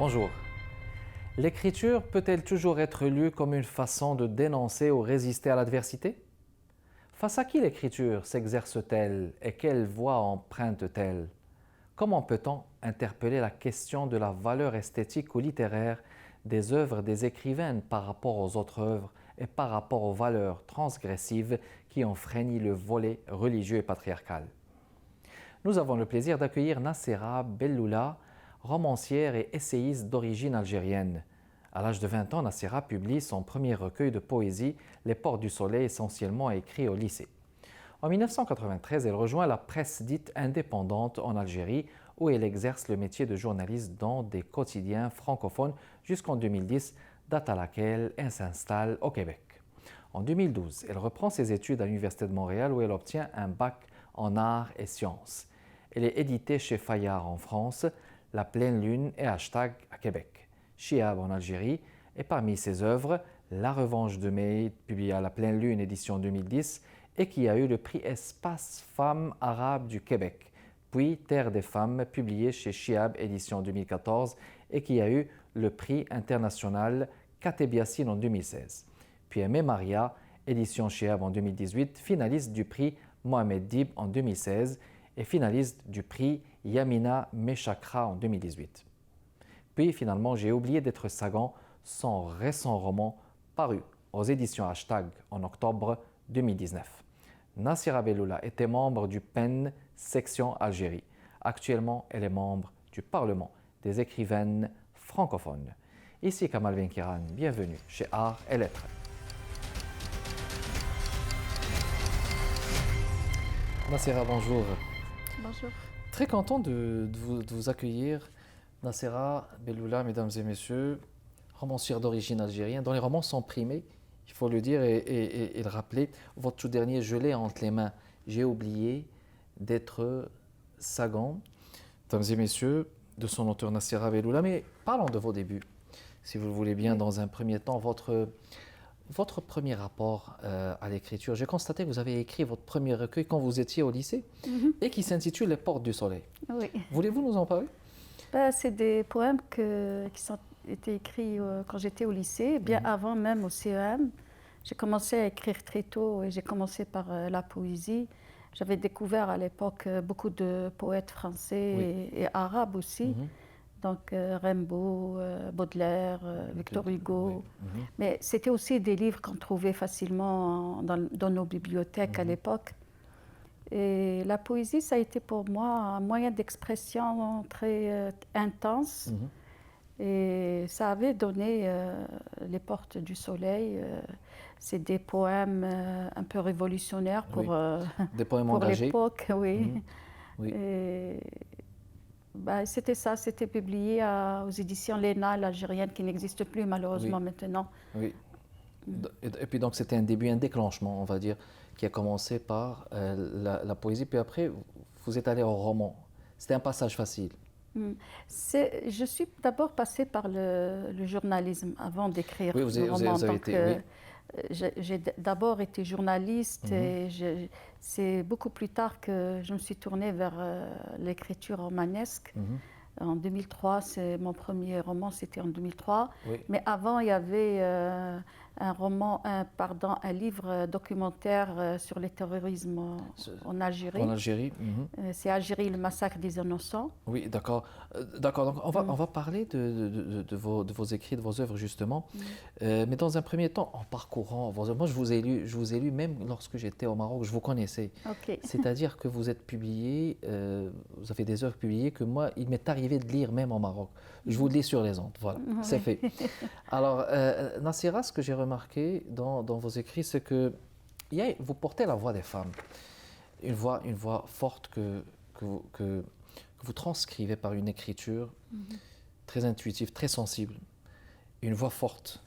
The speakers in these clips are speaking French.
Bonjour. L'écriture peut-elle toujours être lue comme une façon de dénoncer ou résister à l'adversité? Face à qui l'écriture s'exerce-t-elle et quelle voix emprunte-t-elle? Comment peut-on interpeller la question de la valeur esthétique ou littéraire des œuvres des écrivaines par rapport aux autres œuvres et par rapport aux valeurs transgressives qui ont frémi le volet religieux et patriarcal? Nous avons le plaisir d'accueillir Nacera Belloula, romancière et essayiste d'origine algérienne. À l'âge de 20 ans, Nacera publie son premier recueil de poésie, Les Portes du Soleil, essentiellement écrit au lycée. En 1993, elle rejoint la presse dite indépendante en Algérie, où elle exerce le métier de journaliste dans des quotidiens francophones jusqu'en 2010, date à laquelle elle s'installe au Québec. En 2012, elle reprend ses études à l'Université de Montréal, où elle obtient un bac en arts et sciences. Elle est éditée chez Fayard en France, La Pleine Lune et Hashtag à Québec, Chihab en Algérie, et parmi ses œuvres, La Revanche de Mai, publiée à La Pleine Lune, édition 2010, et qui a eu le prix Espace Femmes Arabes du Québec, puis Terre des Femmes, publié chez Chihab, édition 2014, et qui a eu le prix international Kateb Yassine en 2016. Puis Aimé Maria, édition Chihab en 2018, finaliste du prix Mohamed Dib en 2016, et finaliste du prix Yamina Meshakra en 2018. Puis finalement, J'ai oublié d'être Sagan, son récent roman paru aux éditions Hashtag en octobre 2019. Nacera Belloula était membre du PEN section Algérie. Actuellement, elle est membre du Parlement des écrivaines francophones. Ici Kamal Benkiran, bienvenue chez Art et Lettres. Nacera, bonjour. Bonjour. Très content de vous accueillir, Nacera Belloula, mesdames et messieurs, romancière d'origine algérienne, dont les romans sont primés, il faut le dire et le rappeler. Votre tout dernier, je l'ai entre les mains. J'ai oublié d'être Sagan, mesdames et messieurs, de son auteur Nacera Belloula. Mais parlons de vos débuts, si vous le voulez bien, dans un premier temps, votre premier rapport à l'écriture. J'ai constaté que vous avez écrit votre premier recueil quand vous étiez au lycée et qui s'intitule Les Portes du Soleil. Oui. Voulez-vous nous en parler? C'est des poèmes qui ont été écrits quand j'étais au lycée, bien avant même au CEM. J'ai commencé à écrire très tôt et j'ai commencé par la poésie. J'avais découvert à l'époque beaucoup de poètes français et arabes aussi. Donc Rimbaud, Baudelaire, Victor Hugo. Mais c'était aussi des livres qu'on trouvait facilement dans nos bibliothèques à l'époque. Et la poésie, ça a été pour moi un moyen d'expression très intense. Et ça avait donné Les Portes du Soleil. C'est des poèmes un peu révolutionnaires pour, des poèmes pour engagés. l'époque. Oui. Oui. Et, c'était ça, c'était publié aux éditions Léna, l'algérienne, qui n'existe plus malheureusement maintenant. Oui. Et puis donc c'était un début, un déclenchement, on va dire, qui a commencé par la poésie, puis après vous êtes allé au roman. C'était un passage facile. Je suis d'abord passée par le journalisme avant d'écrire Oui, le roman. vous avez été, j'ai d'abord été journaliste et c'est beaucoup plus tard que je me suis tournée vers l'écriture romanesque. En 2003, c'est mon premier roman, c'était en 2003. Oui. Mais avant, il y avait un livre documentaire sur le terrorisme en Algérie. En Algérie. C'est Algérie, le massacre des innocents. Oui, d'accord. D'accord. Donc on va parler de vos écrits, de vos œuvres justement. Mais dans un premier temps, en parcourant vos œuvres, moi je vous ai lu même lorsque j'étais au Maroc, je vous connaissais. Okay. C'est-à-dire que vous êtes publié, vous avez des œuvres publiées que moi, il m'est arrivé de lire même au Maroc. Je vous le lis sur les ondes, voilà, c'est fait. Alors, Nacera, ce que j'ai remarqué dans vos écrits, c'est que vous portez la voix des femmes. Une voix forte que vous transcrivez par une écriture très intuitive, très sensible. Une voix forte.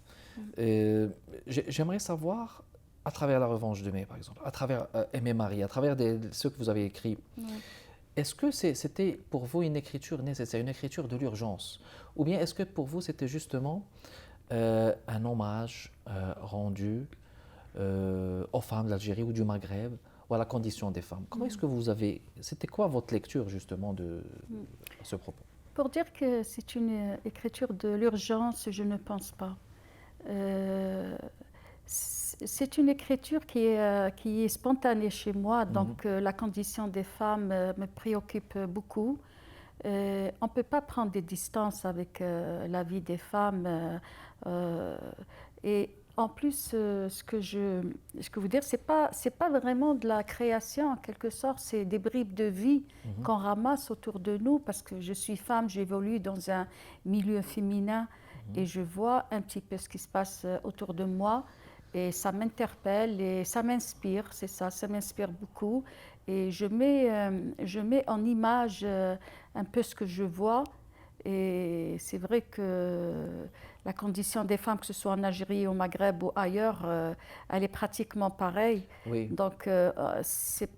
J'aimerais savoir, à travers La Revanche de Mai, par exemple, à travers Aimé Marie, à travers ceux que vous avez écrits, est-ce que c'était pour vous une écriture nécessaire, une écriture de l'urgence? Ou bien est-ce que pour vous c'était justement un hommage rendu aux femmes d'Algérie ou du Maghreb, ou à la condition des femmes? Comment est-ce que vous avez... C'était quoi votre lecture justement de ce propos? Pour dire que c'est une écriture de l'urgence, je ne pense pas. C'est une écriture qui est spontanée chez moi, donc la condition des femmes me préoccupe beaucoup. On ne peut pas prendre des distances avec la vie des femmes. Et en plus, ce que je veux dire, c'est pas vraiment de la création en quelque sorte, c'est des bribes de vie qu'on ramasse autour de nous parce que je suis femme, j'évolue dans un milieu féminin et je vois un petit peu ce qui se passe autour de moi et ça m'interpelle et ça m'inspire, c'est ça m'inspire beaucoup et je mets en image un peu ce que je vois. Et c'est vrai que la condition des femmes, que ce soit en Algérie, au Maghreb ou ailleurs, elle est pratiquement pareille. Oui. Donc c'est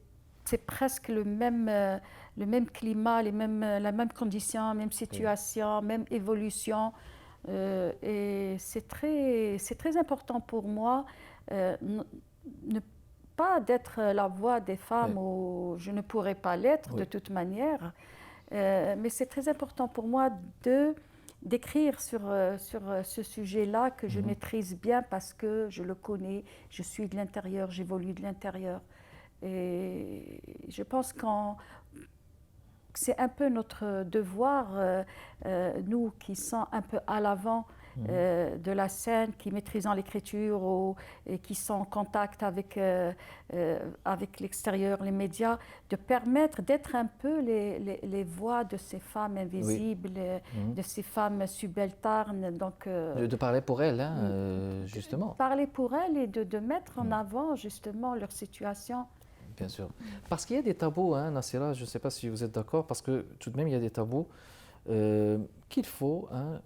presque le même climat, la même condition, même situation, même évolution. Et c'est très important pour moi ne pas d'être la voix des femmes où je ne pourrais pas l'être de toute manière. Mais c'est très important pour moi d'écrire sur ce sujet-là que je maîtrise bien parce que je le connais, je suis de l'intérieur, j'évolue de l'intérieur. Et je pense que c'est un peu notre devoir, nous qui sommes un peu à l'avant de la scène, qui maîtrisons l'écriture et qui sont en contact avec l'extérieur, les médias, de permettre d'être un peu les voix de ces femmes invisibles, de ces femmes subalternes. Donc, de parler pour elles, hein, justement. Parler pour elles et de mettre en avant justement leur situation. Bien sûr. Parce qu'il y a des tabous, hein, Nassira, je ne sais pas si vous êtes d'accord, parce que tout de même, il y a des tabous qu'il faut, hein,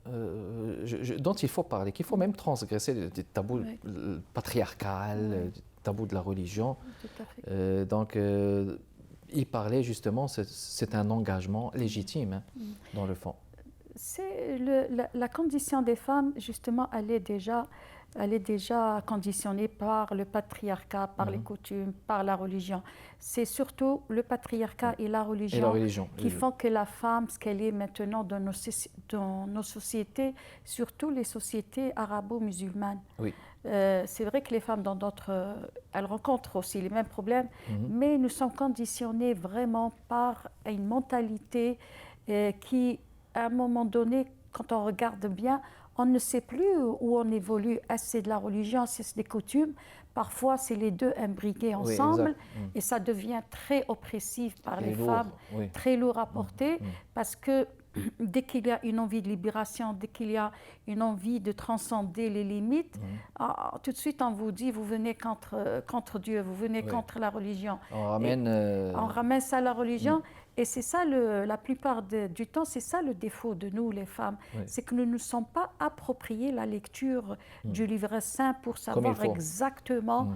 dont il faut parler, qu'il faut même transgresser, des tabous patriarcales, des tabous de la religion. Tout à fait. Donc, y parler, justement, c'est un engagement légitime, hein, dans le fond. C'est la condition des femmes, justement, elle est déjà conditionnée par le patriarcat, par les coutumes, par la religion. C'est surtout le patriarcat et la religion qui font que la femme, ce qu'elle est maintenant dans nos sociétés, surtout les sociétés arabo-musulmanes. Oui. C'est vrai que les femmes dans d'autres, elles rencontrent aussi les mêmes problèmes, mais nous sommes conditionnés vraiment par une mentalité qui, à un moment donné, quand on regarde bien, on ne sait plus où on évolue. Est-ce c'est de la religion, c'est des coutumes. Parfois, c'est les deux imbriqués ensemble et ça devient très oppressif par les femmes, très lourd à porter parce que dès qu'il y a une envie de libération, dès qu'il y a une envie de transcender les limites, tout de suite on vous dit vous venez contre Dieu, vous venez contre la religion. On ramène ça à la religion. Et c'est ça, la plupart du temps, c'est ça le défaut de nous, les femmes. C'est que nous ne nous sommes pas appropriés la lecture du livre saint pour savoir exactement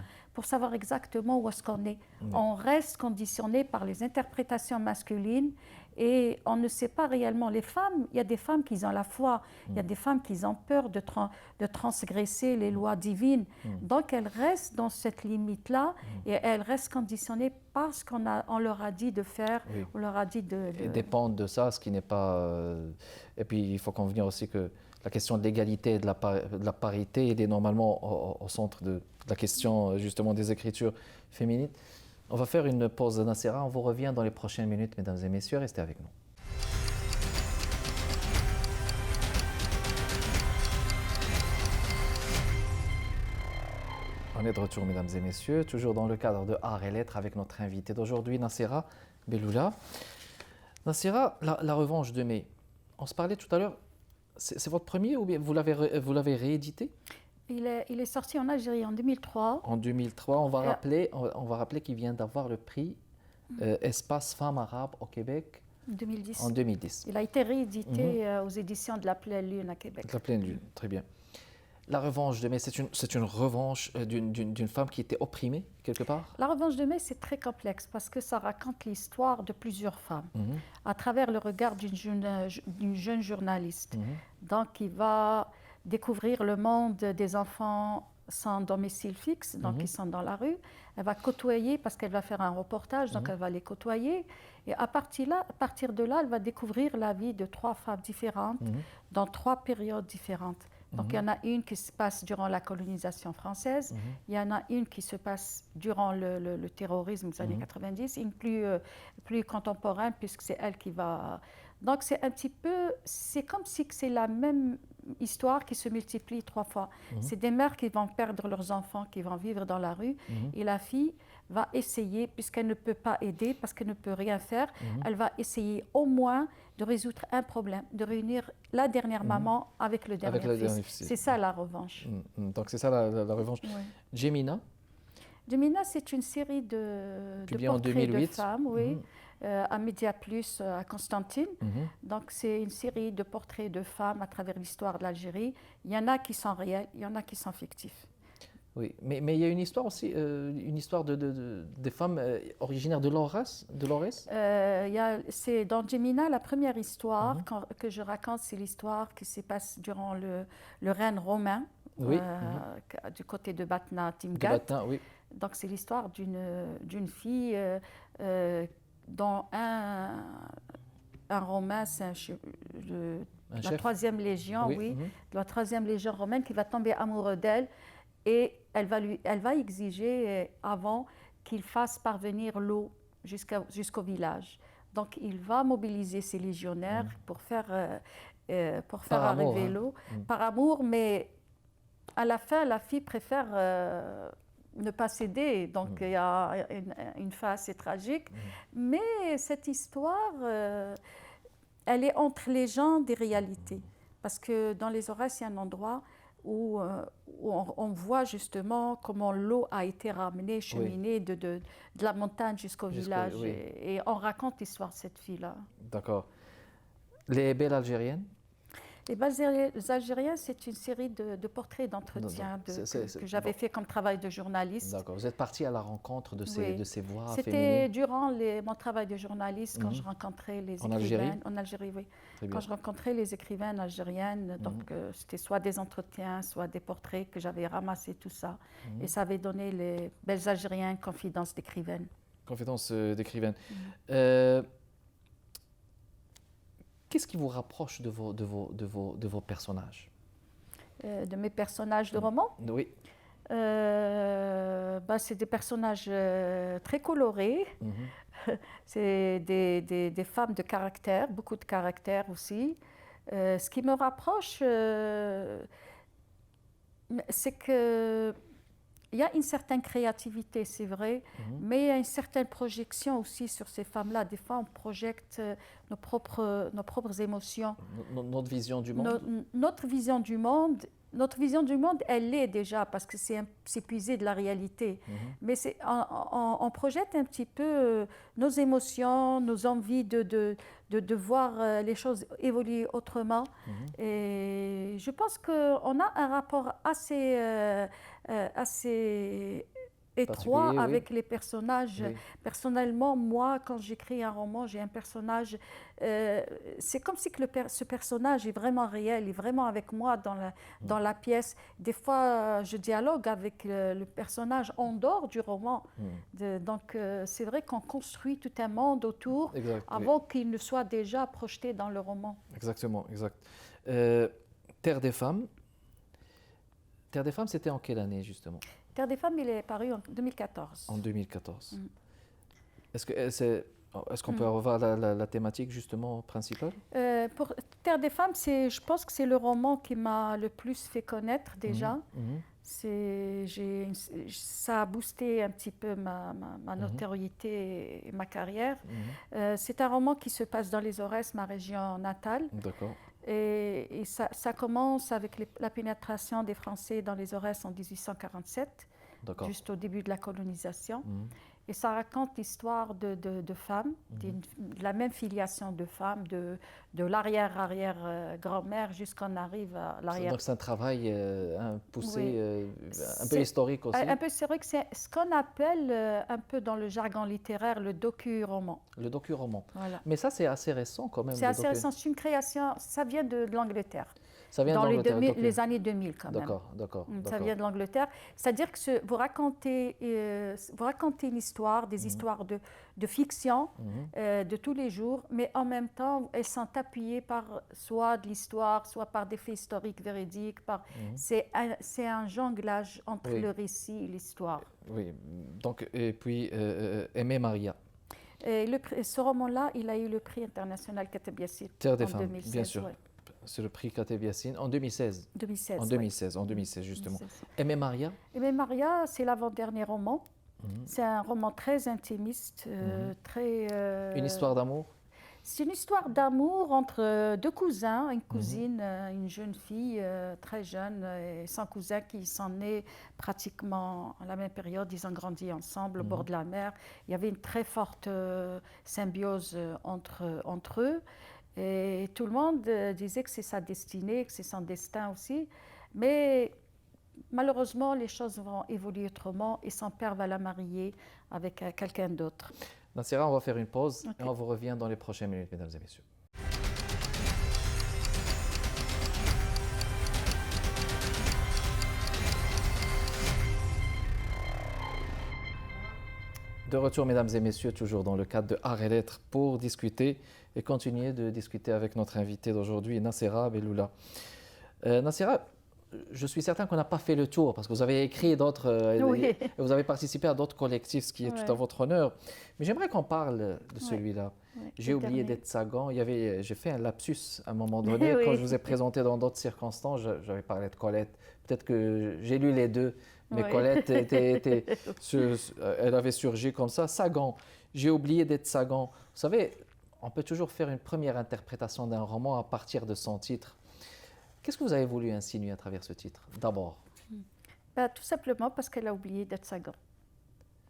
où est-ce qu'on est. On reste conditionné par les interprétations masculines et on ne sait pas réellement. Les femmes, il y a des femmes qui ont la foi, il y a des femmes qui ont peur de transgresser les lois divines. Donc elles restent dans cette limite-là et elles restent conditionnées parce qu'on leur a dit de faire, on leur a dit de... Et dépendent de ça, ce qui n'est pas... Et puis il faut convenir aussi que la question de l'égalité et de la parité, elle est normalement au centre de la question justement des écritures féminines. On va faire une pause, Nassira. On vous revient dans les prochaines minutes, mesdames et messieurs. Restez avec nous. On est de retour, mesdames et messieurs, toujours dans le cadre de Art et Lettres avec notre invité d'aujourd'hui, Nassira Belloula. Nassira, la revanche de mai. On se parlait tout à l'heure. C'est votre premier ou bien vous l'avez réédité? Il est sorti en Algérie en 2003. En 2003, on va rappeler qu'il vient d'avoir le prix Espace Femmes Arabes au Québec 2010. En 2010. Il a été réédité aux éditions de la Pleine Lune à Québec. La Pleine Lune, très bien. La revanche de mai, c'est une revanche d'une femme qui était opprimée, quelque part? La revanche de mai, c'est très complexe parce que ça raconte l'histoire de plusieurs femmes à travers le regard d'une jeune journaliste. Donc, il va découvrir le monde des enfants sans domicile fixe, donc ils sont dans la rue. Elle va côtoyer parce qu'elle va faire un reportage, donc elle va les côtoyer. Et à partir de là, elle va découvrir la vie de 3 femmes différentes dans 3 périodes différentes. Donc il y en a une qui se passe durant la colonisation française, il y en a une qui se passe durant le terrorisme des années 90, une plus contemporaine puisque c'est elle qui va... Donc c'est un petit peu, c'est comme si c'est la même histoire qui se multiplie 3 fois. C'est des mères qui vont perdre leurs enfants, qui vont vivre dans la rue, et la fille va essayer, puisqu'elle ne peut pas aider, parce qu'elle ne peut rien faire, elle va essayer au moins de résoudre un problème, de réunir la dernière maman avec le dernier fils. C'est ça la revanche. Donc c'est ça la revanche. Oui. Gemina, Gemina, c'est une série de publiée en portraits 2008. de femmes, oui, à Média Plus, à Constantine. Donc c'est une série de portraits de femmes à travers l'histoire de l'Algérie. Il y en a qui sont réels, il y en a qui sont fictifs. Oui, mais il y a une histoire aussi, une histoire des femmes originaires de Lorès, c'est dans Gemina, la première histoire que je raconte, c'est l'histoire qui se passe durant le règne romain, du côté de Batna, Timgat. Oui. Donc c'est l'histoire d'une fille dont un Romain, c'est la 3e légion, la 3e légion romaine, qui va tomber amoureux d'elle. Et elle va exiger avant qu'il fasse parvenir l'eau jusqu'au village. Donc il va mobiliser ses légionnaires pour faire arriver l'eau par amour, mais à la fin, la fille préfère ne pas céder. Donc il y a une fin assez tragique. Mais cette histoire, elle est entre légendes et réalité. Parce que dans les Aurès, il y a un endroit où on voit justement comment l'eau a été ramenée, cheminée de la montagne jusqu'au village. Et on raconte l'histoire de cette fille-là. D'accord. Les Belles Algériennes? Les Belles Algériennes, c'est une série de portraits d'entretien que j'avais fait comme travail de journaliste. D'accord. Vous êtes partie à la rencontre de ces voix féminines? C'était durant mon travail de journaliste, quand je rencontrais les écrivaines. En Algérie, oui. Quand je rencontrais les écrivaines algériennes, donc c'était soit des entretiens, soit des portraits que j'avais ramassés, tout ça. Et ça avait donné les Belles Algériennes, Confidences d'écrivaines. Confidences d'écrivaines. Qu'est-ce qui vous rapproche de vos personnages? De mes personnages de romans? Oui. C'est des personnages très colorés. C'est des femmes de caractère, beaucoup de caractère aussi. Ce qui me rapproche, c'est que il y a une certaine créativité, c'est vrai, mais il y a une certaine projection aussi sur ces femmes-là. Des fois, on projette nos propres émotions. Notre vision du monde. Notre vision du monde. Notre vision du monde, elle l'est déjà, parce que c'est puisé de la réalité. Mais on projette un petit peu nos émotions, nos envies de voir les choses évoluer autrement. Et je pense qu'on a un rapport assez étroit avec les personnages. Personnellement, moi, quand j'écris un roman, j'ai un personnage, c'est comme si ce personnage est vraiment réel, est vraiment avec moi dans la pièce. Des fois, je dialogue avec le personnage en dehors du roman. Donc, c'est vrai qu'on construit tout un monde autour avant qu'il ne soit déjà projeté dans le roman. Exactement, exact. Terre des femmes. Terre des femmes, c'était en quelle année, justement? Terre des femmes, il est paru en 2014. En 2014. Est-ce qu'on peut revoir la thématique, justement, principale? Pour Terre des femmes, je pense que c'est le roman qui m'a le plus fait connaître, déjà. Ça a boosté un petit peu ma notoriété et ma carrière. C'est un roman qui se passe dans les Aurès, ma région natale. D'accord. Et ça commence avec la pénétration des Français dans les Aurès en 1847, juste au début de la colonisation. Et ça raconte l'histoire de femmes, de la même filiation de femmes, de l'arrière-arrière-grand-mère jusqu'on arrive à l'arrière. Donc c'est un travail poussé, un peu historique aussi. C'est vrai que c'est ce qu'on appelle un peu dans le jargon littéraire le docu-roman. Le docu-roman. Voilà. Mais ça, c'est assez récent quand même. C'est assez récent, c'est une création, ça vient de l'Angleterre. Ça vient dans les, d'Angleterre. Donc, les années 2000 quand même. d'accord, d'accord, Ça d'accord. vient de l'Angleterre. C'est-à-dire que vous racontez une histoire, des histoires de fiction de tous les jours, mais en même temps, elles sont appuyées par soit de l'histoire, soit par des faits historiques véridiques. C'est un jonglage entre Oui, le récit et l'histoire. oui. Donc, et puis, Aimé Maria, Et ce roman-là, il a eu le prix international Kateb Yassine Terre des en femmes, bien 2016. sûr. Ouais. C'est le prix Kateb Yassine en 2016. 2016, En ouais. 2016, en 2016 justement. 2016. Aimé Maria, Et bien Maria, c'est l'avant-dernier roman. C'est un roman très intimiste, très. une histoire d'amour. C'est une histoire d'amour entre deux cousins, une cousine, une jeune fille très jeune, et son cousin qui s'en est pratiquement à la même période. Ils ont grandi ensemble au bord de la mer. Il y avait une très forte symbiose entre eux. Et tout le monde disait que c'est sa destinée, que c'est son destin aussi. Mais malheureusement, les choses vont évoluer autrement et son père va la marier avec quelqu'un d'autre. Nassira, on va faire une pause Ok. et on vous revient dans les prochaines minutes, mesdames et messieurs. De retour, mesdames et messieurs, toujours dans le cadre de Art et Lettres pour discuter et continuer de discuter avec notre invité d'aujourd'hui, Nassira Belloula. Nassira, je suis certain qu'on n'a pas fait le tour parce que vous avez écrit d'autres, Oui. et vous avez participé à d'autres collectifs, ce qui est tout à Ouais. votre honneur. Mais j'aimerais qu'on parle de celui-là. Ouais, J'ai le oublié dernier. d'être Sagan. J'ai fait un lapsus à un moment donné. Oui. Quand je vous ai présenté dans d'autres circonstances, j'avais parlé de Colette. Peut-être que j'ai lu les deux, mais Oui. Colette elle avait surgi comme ça. Sagan. J'ai oublié d'être Sagan. Vous savez, on peut toujours faire une première interprétation d'un roman à partir de son titre. Qu'est-ce que vous avez voulu insinuer à travers ce titre, d'abord? Ben, tout simplement parce qu'elle a oublié d'être Sagan.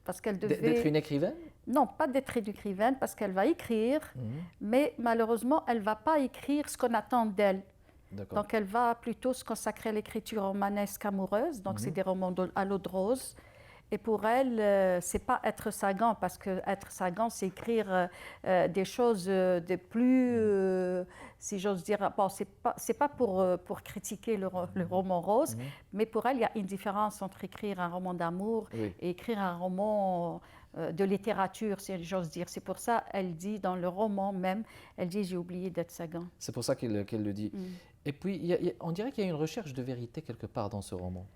Parce qu'elle devait... D'être une écrivaine? Non, pas d'être une écrivaine, parce qu'elle va écrire, mais malheureusement, elle ne va pas écrire ce qu'on attend d'elle. D'accord. Donc, elle va plutôt se consacrer à l'écriture romanesque amoureuse, donc c'est des romans à l'eau de rose. Et pour elle, c'est pas être Sagan, parce que être Sagan, c'est écrire des choses de plus, si j'ose dire. Bon, c'est pas pour critiquer le roman rose, mais pour elle, il y a une différence entre écrire un roman d'amour Oui. et écrire un roman de littérature, si j'ose dire. C'est pour ça, elle dit dans le roman même, elle dit j'ai oublié d'être Sagan. C'est pour ça qu'elle le dit. Et puis, on dirait qu'il y a une recherche de vérité quelque part dans ce roman.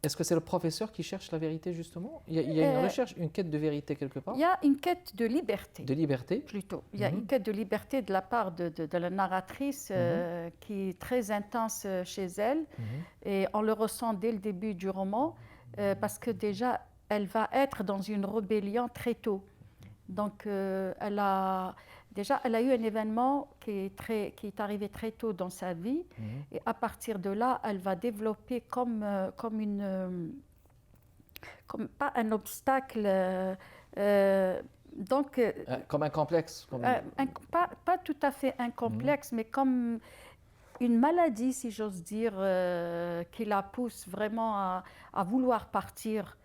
Est-ce que c'est le professeur qui cherche la vérité, justement? Il y a une recherche, une quête de vérité quelque part? Il y a une quête de liberté. De liberté? Plutôt. Il y a une quête de liberté de la part de la narratrice qui est très intense chez elle. Et on le ressent dès le début du roman parce que déjà, elle va être dans une rébellion très tôt. Donc, elle a eu un événement qui est arrivé très tôt dans sa vie. Et à partir de là, elle va développer comme pas un obstacle. Donc, Comme un complexe? pas tout à fait un complexe, mais comme une maladie, si j'ose dire, qui la pousse vraiment à vouloir partir.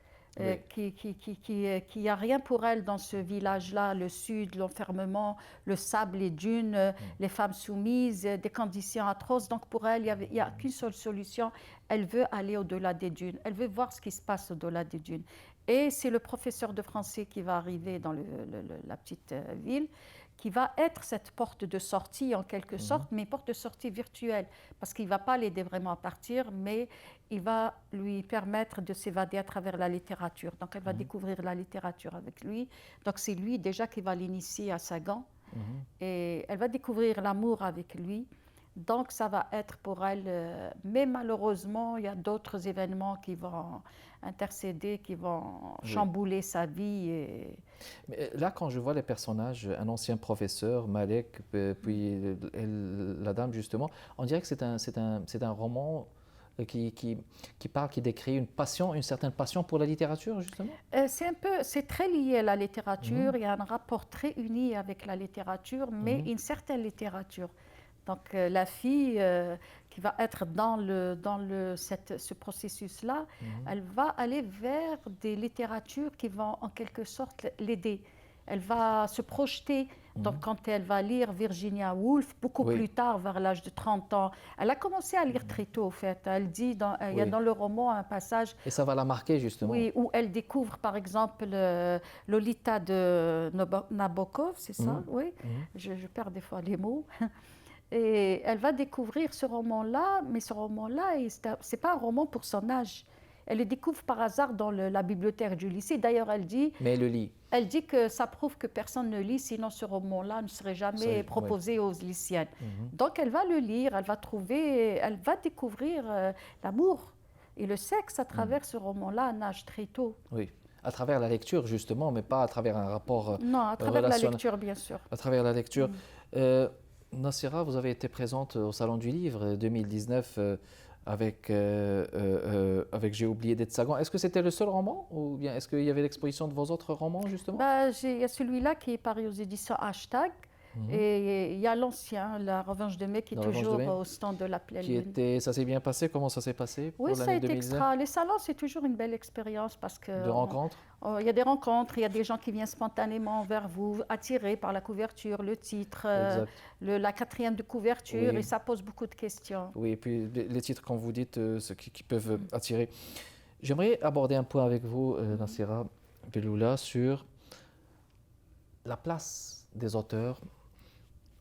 Qui a rien pour elle dans ce village-là, le sud, l'enfermement, le sable, les dunes, les femmes soumises, des conditions atroces. Donc pour elle, il n'y a qu'une seule solution. Elle veut aller au-delà des dunes. Elle veut voir ce qui se passe au-delà des dunes. Et c'est le professeur de français qui va arriver dans la petite ville, qui va être cette porte de sortie en quelque sorte, mais porte de sortie virtuelle, parce qu'il ne va pas l'aider vraiment à partir, mais il va lui permettre de s'évader à travers la littérature. Donc elle va découvrir la littérature avec lui. Donc c'est lui déjà qui va l'initier à Sagan. Et elle va découvrir l'amour avec lui. Donc ça va être pour elle, mais malheureusement, il y a d'autres événements qui vont intercéder, qui vont chambouler sa vie. Mais là, quand je vois les personnages, un ancien professeur, Malek, puis la dame justement, on dirait que c'est un roman qui parle, qui décrit une passion, une certaine passion pour la littérature, justement? C'est très lié à la littérature, il y a un rapport très uni avec la littérature, mais une certaine littérature. Donc la fille qui va être dans ce processus-là, elle va aller vers des littératures qui vont en quelque sorte l'aider. Elle va se projeter Donc, quand elle va lire Virginia Woolf, beaucoup Oui. plus tard, vers l'âge de 30 ans, elle a commencé à lire très tôt, en fait. Elle dit, il y a Oui. dans le roman un passage, Et ça va la marquer, justement. oui, où elle découvre, par exemple, Lolita de Nabokov, c'est ça, oui. Je perds des fois les mots. Et elle va découvrir ce roman-là, mais ce roman-là, c'est pas un roman pour son âge. Elle le découvre par hasard dans la bibliothèque du lycée. D'ailleurs, Mais elle le lit. elle dit que ça prouve que personne ne lit, sinon ce roman-là ne serait jamais proposé aux lycéennes. Donc, elle va le lire, elle va découvrir l'amour et le sexe à travers ce roman-là à un âge très tôt. Oui. À travers la lecture, justement, mais pas à travers un rapport Non, à travers la relationnel. lecture, bien sûr. À travers la lecture. Nassira, vous avez été présente au Salon du Livre 2019 avec J'ai oublié d'être Sagan. Est-ce que c'était le seul roman ou bien est-ce qu'il y avait l'exposition de vos autres romans, justement? Il y a celui-là qui est paru aux éditions Hashtag. Et il y a l'ancien, La Revanche de mai, qui est toujours au stand de la Pleine Lune. Ça s'est bien passé? Comment ça s'est passé pour Oui, ça a l'année été 2019? extra. Les salons, c'est toujours une belle expérience parce que... De rencontres? Il y a des rencontres, il y a des gens qui viennent spontanément vers vous, attirés par la couverture, le titre, la quatrième de couverture, et ça pose beaucoup de questions. Oui, et puis les titres, quand vous dites, ceux qui peuvent attirer. J'aimerais aborder un point avec vous, Nassira Belloula, sur la place des auteurs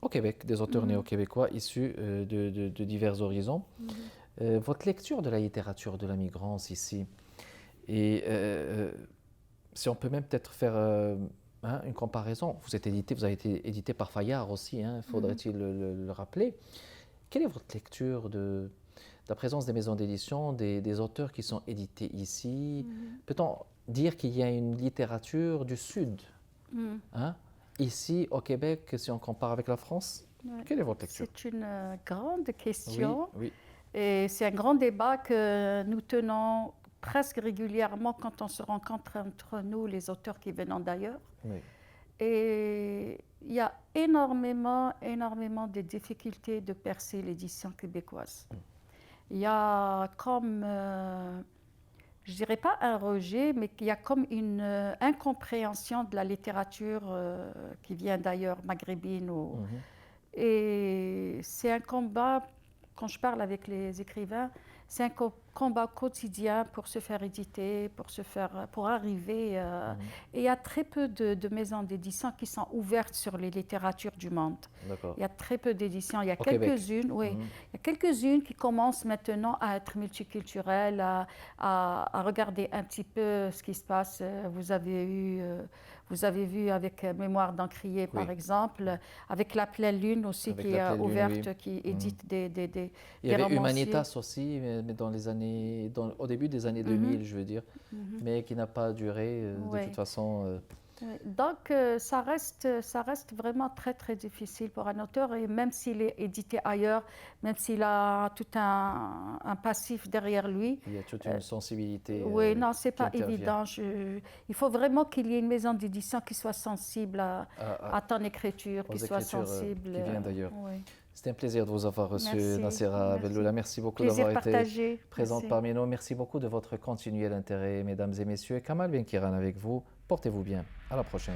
au Québec, des auteurs néo-québécois issus de divers horizons. Votre lecture de la littérature de la migrance ici, et si on peut même peut-être faire une comparaison, vous avez été édité par Fayard aussi, faudrait-il le rappeler. Quelle est votre lecture de la présence des maisons d'édition, des auteurs qui sont édités ici? Peut-on dire qu'il y a une littérature du Sud ici au Québec, si on compare avec la France? Quelle est votre lecture? C'est une grande question. Oui. Et c'est un grand débat que nous tenons presque régulièrement quand on se rencontre entre nous, les auteurs qui viennent d'ailleurs. Oui. Et il y a énormément de difficultés de percer l'édition québécoise. Il y a comme, je dirais pas un rejet, mais il y a comme une incompréhension de la littérature qui vient d'ailleurs maghrébine. Et c'est un combat, quand je parle avec les écrivains, c'est un combat quotidien pour se faire éditer, pour arriver. Et il y a très peu de maisons d'édition qui sont ouvertes sur les littératures du monde. Il y a très peu d'éditions. Il y a quelques-unes, il y a quelques-unes qui commencent maintenant à être multiculturelles, à regarder un petit peu ce qui se passe. Vous avez vu avec Mémoire d'Encrier, par exemple, avec La Pleine Lune aussi, qui est ouverte, qui édite des Il y avait romanciers. Humanitas aussi, mais au début des années 2000, je veux dire, mais qui n'a pas duré de toute façon. Donc, ça reste vraiment très, très difficile pour un auteur, et même s'il est édité ailleurs, même s'il a tout un passif derrière lui. Il y a toute une sensibilité. Oui, non, c'est pas évident. Il faut vraiment qu'il y ait une maison d'édition qui soit sensible à ton écriture, qui soit sensible. Qui vient d'ailleurs. Oui. C'était un plaisir de vous avoir reçu, Nassira Belloula. Merci beaucoup Plaisir d'avoir partagé. été présente parmi nous. Merci beaucoup de votre continuel intérêt, mesdames et messieurs. Kamal Benkiran avec vous. Portez-vous bien. À la prochaine.